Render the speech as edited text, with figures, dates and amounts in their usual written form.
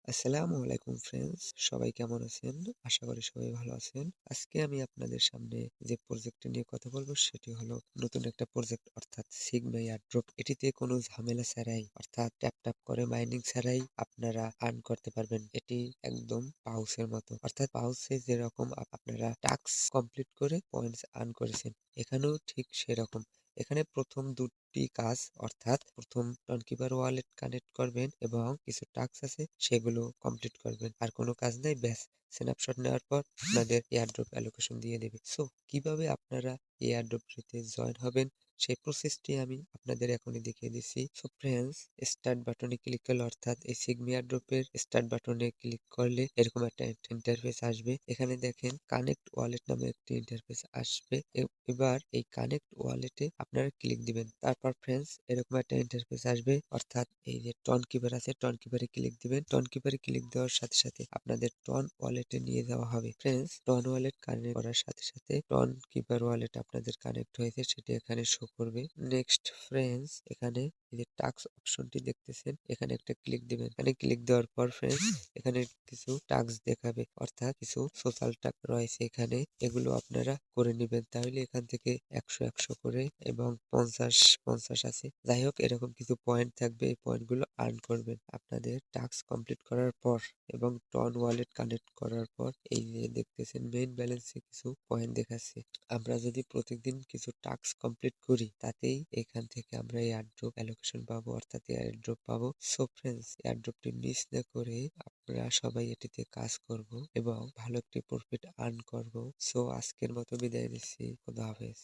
আসসালামু আলাইকুম ফ্রেন্ডস, সবাই কেমন আছেন? আশা করি সবাই ভালো আছেন। আজকে আমি আপনাদের সামনে যে প্রজেক্টটি নিয়ে কথা বলবো সেটি হলো নতুন একটা প্রজেক্ট, অর্থাৎ সিগমা এয়ারড্রপ। এটিতে কোনো ঝামেলা ছাড়াই, অর্থাৎ ট্যাপ ট্যাপ করে মাইনিং ছাড়াই আপনারা আর্ন করতে পারবেন। এটি একদম পাউসের মতো, অর্থাৎ পাউসে যেরকম আপনারা টাস্ক কমপ্লিট করে পয়েন্টস আর্ন করেছেন, এখানেও ঠিক সেরকম। এখানে প্রথম দুটি কাজ, অর্থাৎ প্রথম টনকিপার ওয়ালেট কানেক্ট করবেন এবং কিছু টাস্ক আছে সেগুলো কমপ্লিট করবেন, আর কোনো কাজ নাই, ব্যাস। স্ন্যাপশট নেওয়ার পর আপনাদের এয়ারড্রপ অ্যালোকেশন দিয়ে দেবে। সো কিভাবে আপনারা এয়ারড্রপটিতে জয়েন হবেন সেই প্রসেসটি আমি আপনাদের এখনই দেখিয়ে দিচ্ছি। সো ফ্রেন্ডস, স্টার্ট বাটনে ক্লিক করলে, অর্থাৎ এই সিগমা এয়ারড্রপের স্টার্ট বাটনে ক্লিক করলে এরকম একটা ইন্টারফেস আসবে। এখানে দেখেন কানেক্ট ওয়ালেট নামে একটি ইন্টারফেস আসবে। এবার এই কানেক্ট ওয়ালেটে আপনারা ক্লিক দিবেন। তারপর ফ্রেন্ডস এরকম একটা ইন্টারফেস আসবে, অর্থাৎ এই যে টন কিপার আছে, টন কিপারে ক্লিক দিবেন। টন কিপারে ক্লিক দেওয়ার সাথে সাথে আপনাদের টন ওয়ালেটে নিয়ে যাওয়া হবে। ফ্রেন্ডস, টন ওয়ালেট কানেক্ট করার সাথে সাথে টন কিপার ওয়ালেট আপনাদের কানেক্ট হয়েছে সেটি এখানে শো করবে। নেক্সট ফ্রেন্ডস, এখানে এই যে টাস্ক অপশনটি দেখতেছেন, এখানে একটা ক্লিক দিবেন। এখানে ক্লিক দেওয়ার পর ফ্রেন্ডস এখানে কিছু টাস্ক দেখাবে, অর্থাৎ কিছু সোশ্যাল টাস্ক রয়েছে এখানে, এগুলো আপনারা করে নেবেন। তাহলে এখান থেকে 100 করে এবং 50 আছে, যাই হোক এরকম কিছু পয়েন্ট থাকবে। এই পয়েন্টগুলো আর্ন করবেন আপনাদের টাস্ক কমপ্লিট করার পর এবং টন ওয়ালেট কানেক্ট করার পর। এই যে দেখতেছেন মেইন ব্যালেন্সে কিছু পয়েন্ট দেখাচ্ছে। আমরা যদি প্রত্যেকদিন কিছু টাস্ক কমপ্লিট করি তাতেই এখান থেকে আমরা এয়ারড্রপ অ্যালোকেশন পাবো, অর্থাৎ এয়ারড্রপ পাবো। সো ফ্রেন্ডস, এয়ারড্রপটি মিস না করে আমরা সবাই এটিতে কাজ করব এবং ভালো একটি প্রফিট আর্ন করব। সো আজকের মতো বিদায় নিচ্ছি, খোদা হাফেজ।